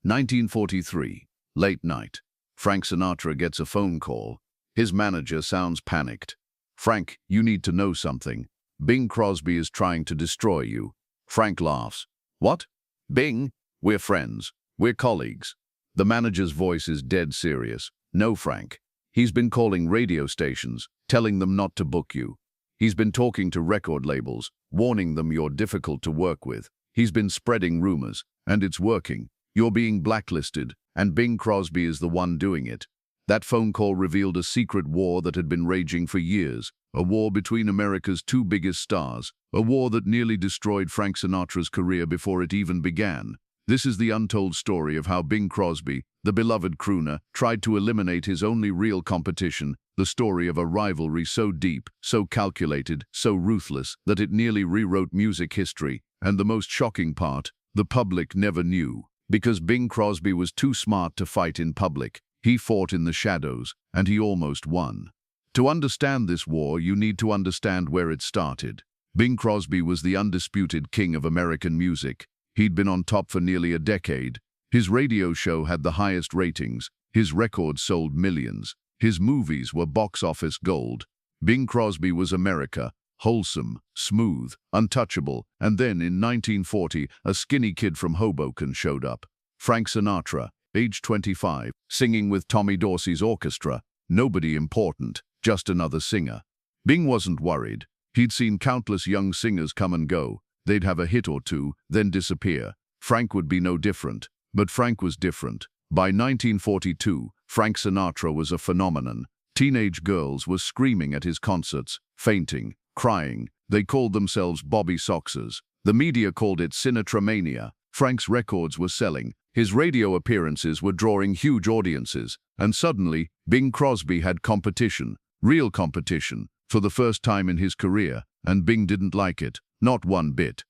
1943, late night. Frank Sinatra gets a phone call. His manager sounds panicked. "Frank, you need to know something. Bing Crosby is trying to destroy you." Frank laughs. "What? Bing? We're friends. We're colleagues." The manager's voice is dead serious. "No, Frank. He's been calling radio stations, telling them not to book you. He's been talking to record labels, warning them you're difficult to work with. He's been spreading rumors, and it's working. You're being blacklisted, and Bing Crosby is the one doing it." That phone call revealed a secret war that had been raging for years, a war between America's two biggest stars, a war that nearly destroyed Frank Sinatra's career before it even began. This is the untold story of how Bing Crosby, the beloved crooner, tried to eliminate his only real competition, the story of a rivalry so deep, so calculated, so ruthless, that it nearly rewrote music history. And the most shocking part, the public never knew. Because Bing Crosby was too smart to fight in public, he fought in the shadows, and he almost won. To understand this war, you need to understand where it started. Bing Crosby was the undisputed king of American music. He'd been on top for nearly a decade. His radio show had the highest ratings. His records sold millions. His movies were box office gold. Bing Crosby was America, wholesome, smooth, untouchable, and then in 1940, a skinny kid from Hoboken showed up. Frank Sinatra, age 25, singing with Tommy Dorsey's orchestra. Nobody important, just another singer. Bing wasn't worried. He'd seen countless young singers come and go. They'd have a hit or two, then disappear. Frank would be no different. But Frank was different. By 1942, Frank Sinatra was a phenomenon. Teenage girls were screaming at his concerts, fainting, crying. They called themselves Bobby Soxers. The media called it Sinatramania. Frank's records were selling. His radio appearances were drawing huge audiences. And suddenly, Bing Crosby had competition, real competition, for the first time in his career. And Bing didn't like it, not one bit.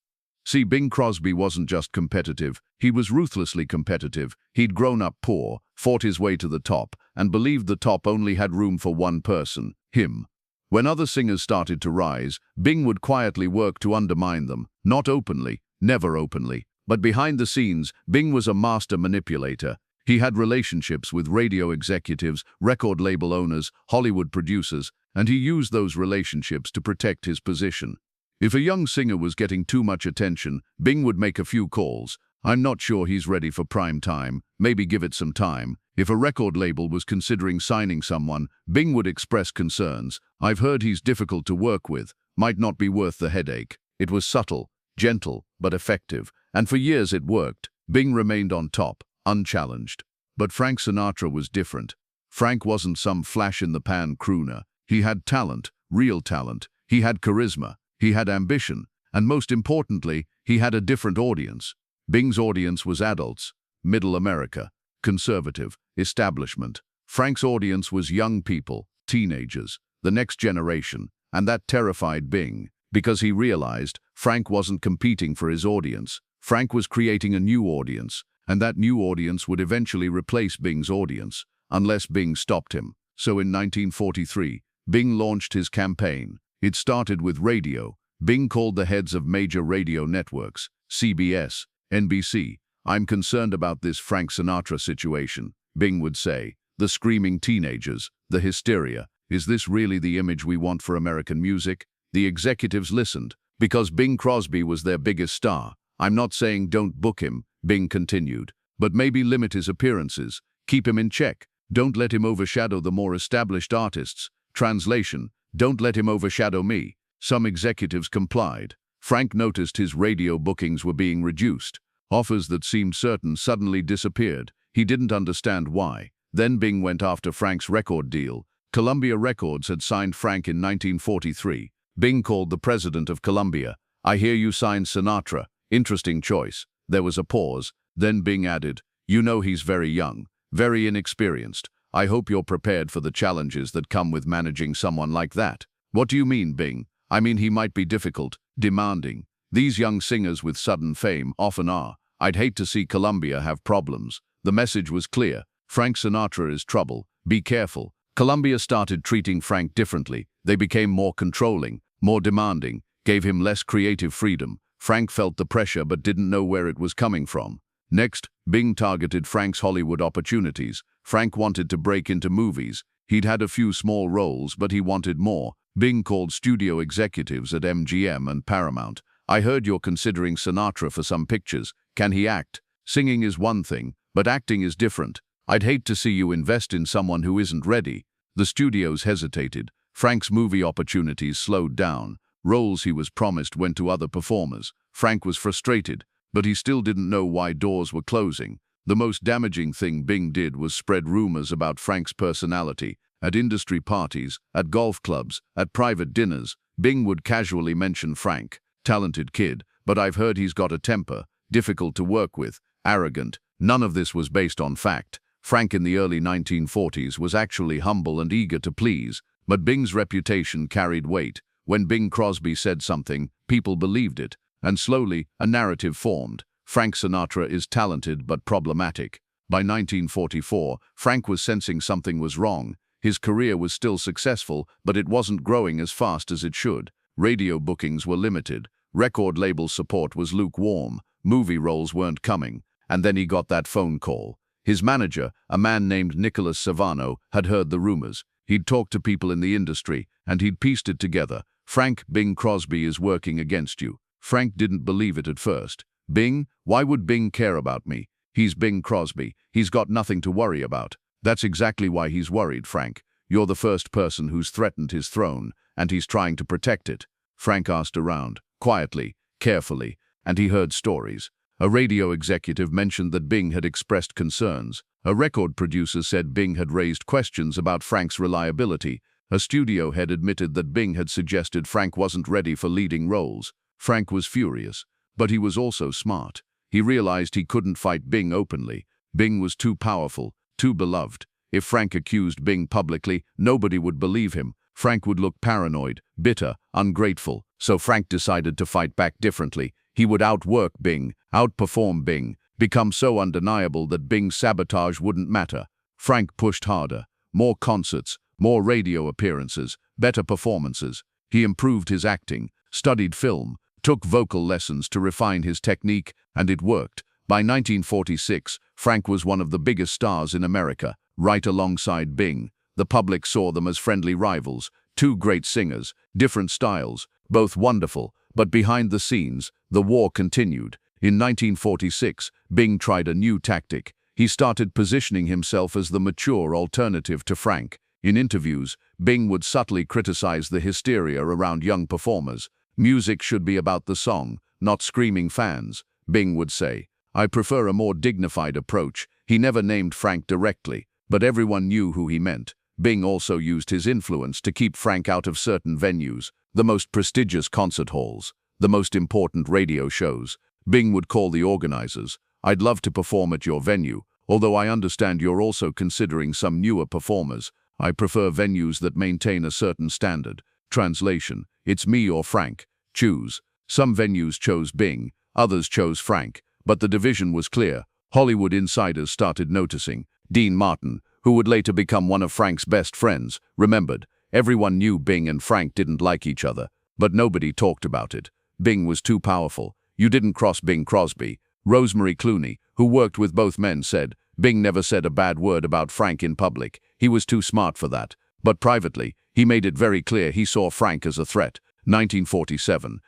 See, Bing Crosby wasn't just competitive, he was ruthlessly competitive. He'd grown up poor, fought his way to the top, and believed the top only had room for one person, him. When other singers started to rise, Bing would quietly work to undermine them, not openly, never openly. But behind the scenes, Bing was a master manipulator. He had relationships with radio executives, record label owners, Hollywood producers, and he used those relationships to protect his position. If a young singer was getting too much attention, Bing would make a few calls. "I'm not sure he's ready for prime time, maybe give it some time." If a record label was considering signing someone, Bing would express concerns. "I've heard he's difficult to work with, might not be worth the headache." It was subtle, gentle, but effective, and for years it worked. Bing remained on top, unchallenged. But Frank Sinatra was different. Frank wasn't some flash-in-the-pan crooner. He had talent, real talent. He had charisma. He had ambition, and most importantly, he had a different audience. Bing's audience was adults, middle America, conservative, establishment. Frank's audience was young people, teenagers, the next generation, and that terrified Bing, because he realized Frank wasn't competing for his audience. Frank was creating a new audience, and that new audience would eventually replace Bing's audience, unless Bing stopped him. So in 1943, Bing launched his campaign. It started with radio. Bing called the heads of major radio networks, CBS, NBC. "I'm concerned about this Frank Sinatra situation," Bing would say. "The screaming teenagers, the hysteria. Is this really the image we want for American music?" The executives listened, because Bing Crosby was their biggest star. "I'm not saying don't book him," Bing continued, "but maybe limit his appearances. Keep him in check. Don't let him overshadow the more established artists." Translation: "Don't let him overshadow me." Some executives complied. Frank noticed his radio bookings were being reduced. Offers that seemed certain suddenly disappeared. He didn't understand why. Then Bing went after Frank's record deal. Columbia Records had signed Frank in 1943. Bing called the president of Columbia. "I hear you signed Sinatra. Interesting choice." There was a pause. Then Bing added, "You know he's very young, very inexperienced. I hope you're prepared for the challenges that come with managing someone like that." "What do you mean, Bing?" "I mean he might be difficult, demanding. These young singers with sudden fame often are. I'd hate to see Columbia have problems." The message was clear. Frank Sinatra is trouble. Be careful. Columbia started treating Frank differently. They became more controlling, more demanding, gave him less creative freedom. Frank felt the pressure but didn't know where it was coming from. Next, Bing targeted Frank's Hollywood opportunities. Frank wanted to break into movies. He'd had a few small roles, but he wanted more. Bing called studio executives at MGM and Paramount. "I heard you're considering Sinatra for some pictures. Can he act? Singing is one thing, but acting is different. I'd hate to see you invest in someone who isn't ready." The studios hesitated. Frank's movie opportunities slowed down. Roles he was promised went to other performers. Frank was frustrated, but he still didn't know why doors were closing. The most damaging thing Bing did was spread rumors about Frank's personality. At industry parties, at golf clubs, at private dinners, Bing would casually mention Frank. "Talented kid, but I've heard he's got a temper, difficult to work with, arrogant." None of this was based on fact. Frank in the early 1940s was actually humble and eager to please, but Bing's reputation carried weight. When Bing Crosby said something, people believed it, and slowly a narrative formed. Frank Sinatra is talented but problematic. By 1944, Frank was sensing something was wrong. His career was still successful, but it wasn't growing as fast as it should. Radio bookings were limited. Record label support was lukewarm. Movie roles weren't coming. And then he got that phone call. His manager, a man named Nicholas Savano, had heard the rumors. He'd talked to people in the industry, and he'd pieced it together. "Frank, Bing Crosby is working against you." Frank didn't believe it at first. "Bing? Why would Bing care about me? He's Bing Crosby. He's got nothing to worry about." "That's exactly why he's worried, Frank. You're the first person who's threatened his throne, and he's trying to protect it." Frank asked around, quietly, carefully, and he heard stories. A radio executive mentioned that Bing had expressed concerns. A record producer said Bing had raised questions about Frank's reliability. A studio head admitted that Bing had suggested Frank wasn't ready for leading roles. Frank was furious, but he was also smart. He realized he couldn't fight Bing openly. Bing was too powerful, too beloved. If Frank accused Bing publicly, nobody would believe him. Frank would look paranoid, bitter, ungrateful. So Frank decided to fight back differently. He would outwork Bing, outperform Bing, become so undeniable that Bing's sabotage wouldn't matter. Frank pushed harder. More concerts, more radio appearances, better performances. He improved his acting, studied film, took vocal lessons to refine his technique, and it worked. By 1946, Frank was one of the biggest stars in America, right alongside Bing. The public saw them as friendly rivals, two great singers, different styles, both wonderful, but behind the scenes, the war continued. In 1946, Bing tried a new tactic. He started positioning himself as the mature alternative to Frank. In interviews, Bing would subtly criticize the hysteria around young performers. "Music should be about the song, not screaming fans," Bing would say. "I prefer a more dignified approach." He never named Frank directly, but everyone knew who he meant. Bing also used his influence to keep Frank out of certain venues, the most prestigious concert halls, the most important radio shows. Bing would call the organizers. "I'd love to perform at your venue, although I understand you're also considering some newer performers. I prefer venues that maintain a certain standard." Translation: "It's me or Frank. Choose." Some venues chose Bing, others chose Frank, but the division was clear. Hollywood insiders started noticing. Dean Martin, who would later become one of Frank's best friends, remembered. Everyone knew Bing and Frank didn't like each other, but nobody talked about it. Bing was too powerful. "You didn't cross Bing Crosby." Rosemary Clooney, who worked with both men, said, "Bing never said a bad word about Frank in public. He was too smart for that. But privately, he made it very clear he saw Frank as a threat." 1947,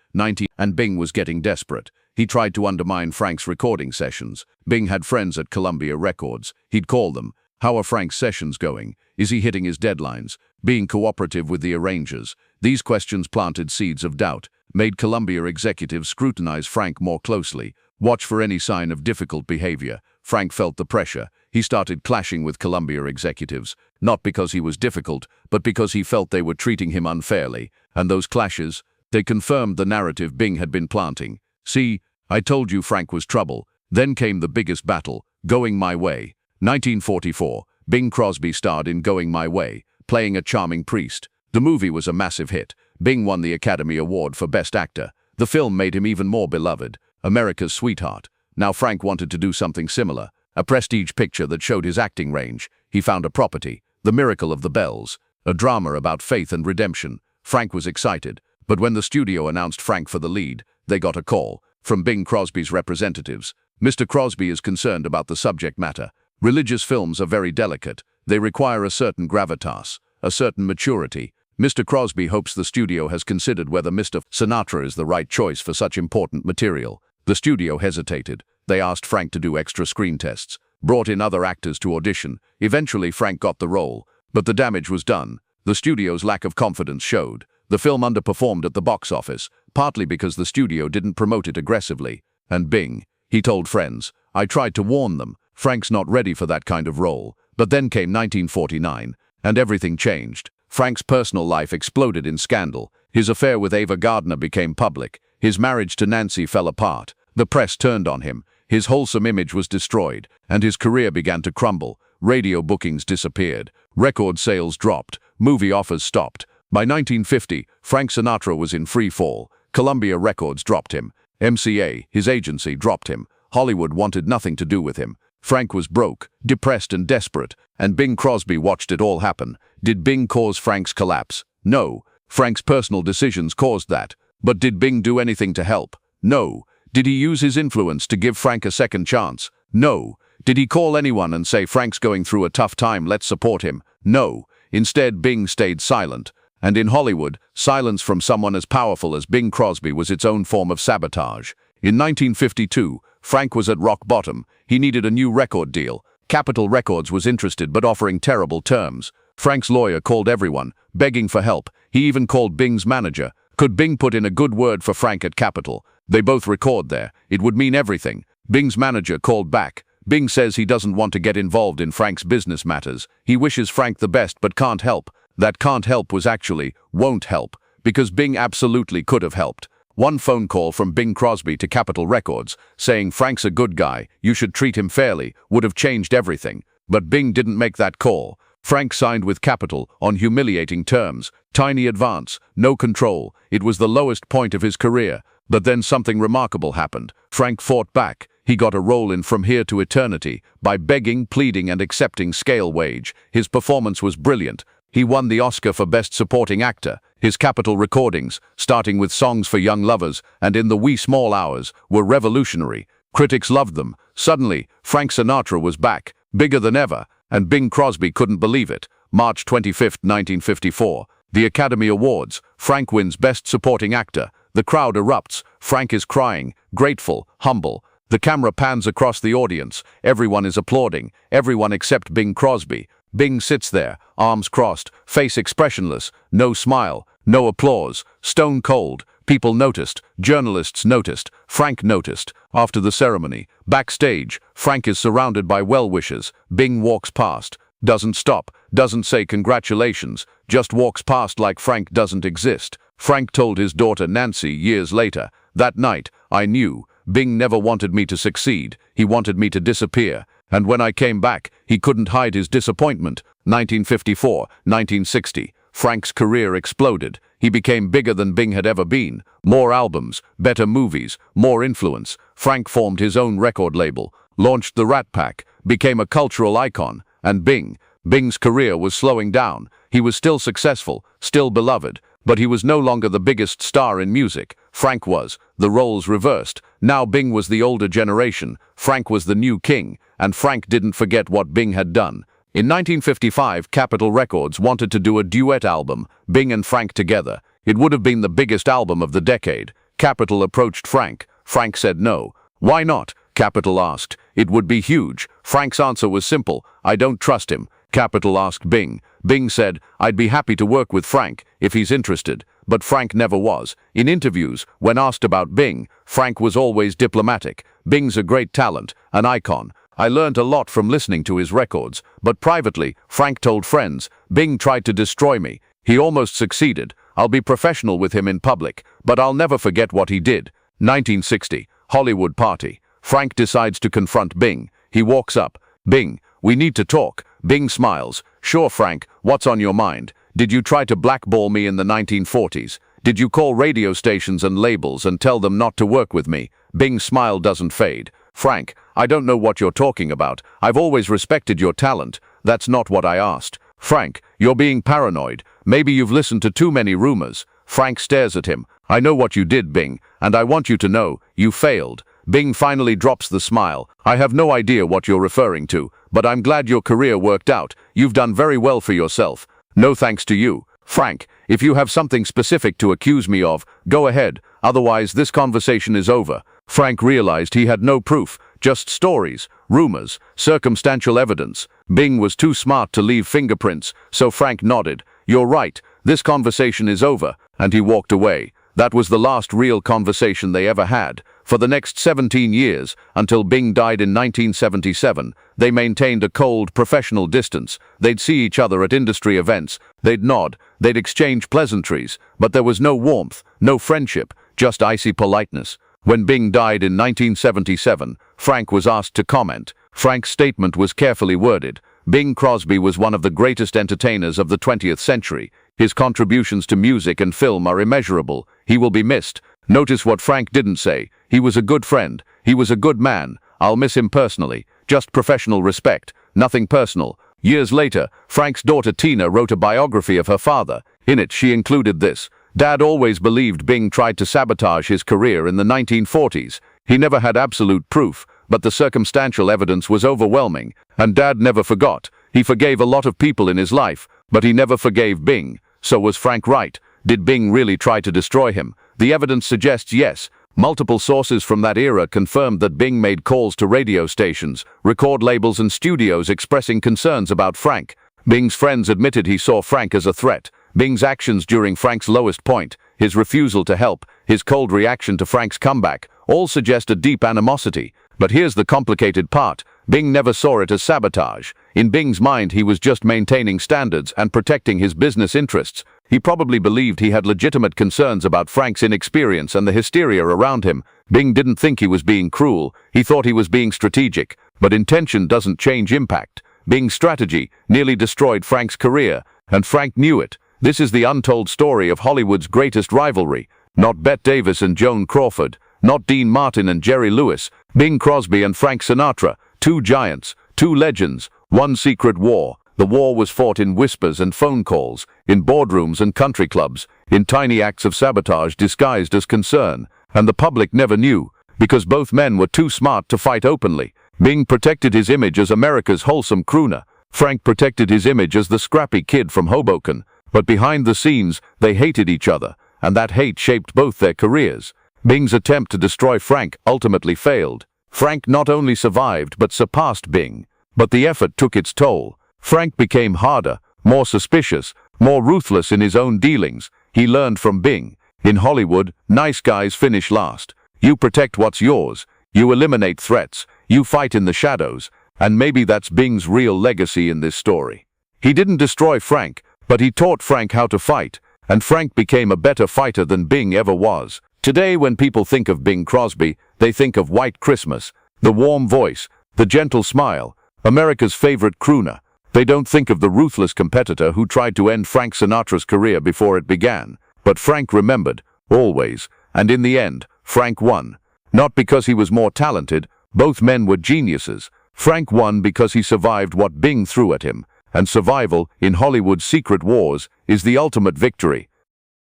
and Bing was getting desperate. He tried to undermine Frank's recording sessions. Bing had friends at Columbia Records. He'd call them. "How are Frank's sessions going? Is he hitting his deadlines? Being cooperative with the arrangers?" These questions planted seeds of doubt, made Columbia executives scrutinize Frank more closely, watch for any sign of difficult behavior. Frank felt the pressure. He started clashing with Columbia executives, not because he was difficult, but because he felt they were treating him unfairly. And those clashes, they confirmed the narrative Bing had been planting. "See, I told you Frank was trouble." Then came the biggest battle, Going My Way. 1944, Bing Crosby starred in Going My Way, playing a charming priest. The movie was a massive hit. Bing won the Academy Award for Best Actor. The film made him even more beloved, America's sweetheart. Now Frank wanted to do something similar, a prestige picture that showed his acting range. He found a property, The Miracle of the Bells, a drama about faith and redemption. Frank was excited, but when the studio announced Frank for the lead, they got a call from Bing Crosby's representatives. Mr. Crosby is concerned about the subject matter. Religious films are very delicate. They require a certain gravitas, a certain maturity. Mr. Crosby hopes the studio has considered whether Mr. Sinatra is the right choice for such important material. The studio hesitated. They asked Frank to do extra screen tests, brought in other actors to audition. Eventually, Frank got the role, but the damage was done. The studio's lack of confidence showed. The film underperformed at the box office, partly because the studio didn't promote it aggressively. And Bing, he told friends, "I tried to warn them. Frank's not ready for that kind of role." But then came 1949, and everything changed. Frank's personal life exploded in scandal. His affair with Ava Gardner became public. His marriage to Nancy fell apart. The press turned on him. His wholesome image was destroyed, and his career began to crumble. Radio bookings disappeared. Record sales dropped. Movie offers stopped. By 1950, Frank Sinatra was in free fall. Columbia Records dropped him. MCA, his agency, dropped him. Hollywood wanted nothing to do with him. Frank was broke, depressed and desperate, and Bing Crosby watched it all happen. Did Bing cause Frank's collapse? No. Frank's personal decisions caused that. But did Bing do anything to help? No. Did he use his influence to give Frank a second chance? No. Did he call anyone and say, "Frank's going through a tough time, let's support him"? No. Instead, Bing stayed silent. And in Hollywood, silence from someone as powerful as Bing Crosby was its own form of sabotage. In 1952, Frank was at rock bottom. He needed a new record deal. Capitol Records was interested but offering terrible terms. Frank's lawyer called everyone, begging for help. He even called Bing's manager. Could Bing put in a good word for Frank at Capitol? They both record there. It would mean everything. Bing's manager called back. Bing says he doesn't want to get involved in Frank's business matters. He wishes Frank the best but can't help. That can't help was actually won't help, because Bing absolutely could have helped. One phone call from Bing Crosby to Capitol Records, saying Frank's a good guy, you should treat him fairly, would have changed everything. But Bing didn't make that call. Frank signed with Capitol on humiliating terms, tiny advance, no control. It was the lowest point of his career. But then something remarkable happened. Frank fought back. He got a role in From Here to Eternity by begging, pleading, and accepting scale wage. His performance was brilliant. He won the Oscar for Best Supporting Actor. His Capitol recordings, starting with Songs for Young Lovers and In the Wee Small Hours, were revolutionary. Critics loved them. Suddenly, Frank Sinatra was back, bigger than ever, and Bing Crosby couldn't believe it. March 25, 1954. The Academy Awards. Frank wins Best Supporting Actor. The crowd erupts. Frank is crying, grateful, humble. The camera pans across the audience. Everyone is applauding. Everyone except Bing Crosby. Bing sits there, arms crossed, face expressionless, no smile, no applause, stone cold. People noticed, journalists noticed, Frank noticed. After the ceremony, backstage, Frank is surrounded by well-wishers. Bing walks past, doesn't stop, doesn't say congratulations, just walks past like Frank doesn't exist. Frank told his daughter Nancy years later, "That night, I knew. Bing never wanted me to succeed. He wanted me to disappear. And when I came back, he couldn't hide his disappointment." 1954, 1960. Frank's career exploded. He became bigger than Bing had ever been. More albums, better movies, more influence. Frank formed his own record label, launched the Rat Pack, became a cultural icon. And Bing's career was slowing down. He was still successful, still beloved, but he was no longer the biggest star in music. Frank was. The roles reversed. Now Bing was the older generation. Frank was the new king, and Frank didn't forget what Bing had done. In 1955, Capitol Records wanted to do a duet album, Bing and Frank together. It would have been the biggest album of the decade. Capitol approached Frank. Frank said no. "Why not?" Capitol asked. "It would be huge." Frank's answer was simple: "I don't trust him." Capitol asked Bing. Bing said, "I'd be happy to work with Frank, if he's interested." But Frank never was. In interviews, when asked about Bing, Frank was always diplomatic. "Bing's a great talent, an icon. I learned a lot from listening to his records." But privately, Frank told friends, "Bing tried to destroy me. He almost succeeded. I'll be professional with him in public, but I'll never forget what he did." 1960, Hollywood party. Frank decides to confront Bing. He walks up. "Bing, we need to talk." Bing smiles. "Sure, Frank, what's on your mind? Did you try to blackball me in the 1940s? Did you call radio stations and labels and tell them not to work with me?" Bing's smile doesn't fade. "Frank, I don't know what you're talking about. I've always respected your talent. That's not what I asked." "Frank, you're being paranoid. Maybe you've listened to too many rumors." Frank stares at him. "I know what you did, Bing, and I want you to know, you failed." Bing finally drops the smile. I have no idea what you're referring to, but I'm glad your career worked out. You've done very well for yourself. No thanks to you. Frank, if you have something specific to accuse me of, go ahead, otherwise this conversation is over. Frank realized he had no proof, just stories, rumors, circumstantial evidence. Bing was too smart to leave fingerprints, so Frank nodded. You're right, this conversation is over, and he walked away. That was the last real conversation they ever had. For the next 17 years, until Bing died in 1977, they maintained a cold, professional distance. They'd see each other at industry events, they'd nod, they'd exchange pleasantries, but there was no warmth, no friendship, just icy politeness. When Bing died in 1977, Frank was asked to comment. Frank's statement was carefully worded. Bing Crosby was one of the greatest entertainers of the 20th century. His contributions to music and film are immeasurable. He will be missed. Notice what Frank didn't say. He was a good friend. He was a good man. I'll miss him personally. Just professional respect. Nothing personal. Years later, Frank's daughter Tina wrote a biography of her father. In it, she included this. Dad always believed Bing tried to sabotage his career in the 1940s. He never had absolute proof, but the circumstantial evidence was overwhelming. And Dad never forgot. He forgave a lot of people in his life, but he never forgave Bing. So was Frank right? Did Bing really try to destroy him? The evidence suggests yes. Multiple sources from that era confirmed that Bing made calls to radio stations, record labels and studios expressing concerns about Frank. Bing's friends admitted he saw Frank as a threat. Bing's actions during Frank's lowest point, his refusal to help, his cold reaction to Frank's comeback, all suggest a deep animosity. But here's the complicated part. Bing never saw it as sabotage. In Bing's mind, he was just maintaining standards and protecting his business interests. He probably believed he had legitimate concerns about Frank's inexperience and the hysteria around him. Bing didn't think he was being cruel. He thought he was being strategic. But intention doesn't change impact. Bing's strategy nearly destroyed Frank's career, and Frank knew it. This is the untold story of Hollywood's greatest rivalry. Not Bette Davis and Joan Crawford. Not Dean Martin and Jerry Lewis. Bing Crosby and Frank Sinatra. Two giants, two legends, one secret war. The war was fought in whispers and phone calls, in boardrooms and country clubs, in tiny acts of sabotage disguised as concern. And the public never knew, because both men were too smart to fight openly. Bing protected his image as America's wholesome crooner. Frank protected his image as the scrappy kid from Hoboken. But behind the scenes, they hated each other, and that hate shaped both their careers. Bing's attempt to destroy Frank ultimately failed. Frank not only survived but surpassed Bing. But the effort took its toll. Frank became harder, more suspicious, more ruthless in his own dealings. He learned from Bing. In Hollywood, nice guys finish last. You protect what's yours. You eliminate threats. You fight in the shadows. And maybe that's Bing's real legacy in this story. He didn't destroy Frank, but he taught Frank how to fight. And Frank became a better fighter than Bing ever was. Today, when people think of Bing Crosby, they think of White Christmas, the warm voice, the gentle smile, America's favorite crooner. They don't think of the ruthless competitor who tried to end Frank Sinatra's career before it began. But Frank remembered, always, and in the end, Frank won. Not because he was more talented, both men were geniuses. Frank won because he survived what Bing threw at him. And survival, in Hollywood's secret wars, is the ultimate victory.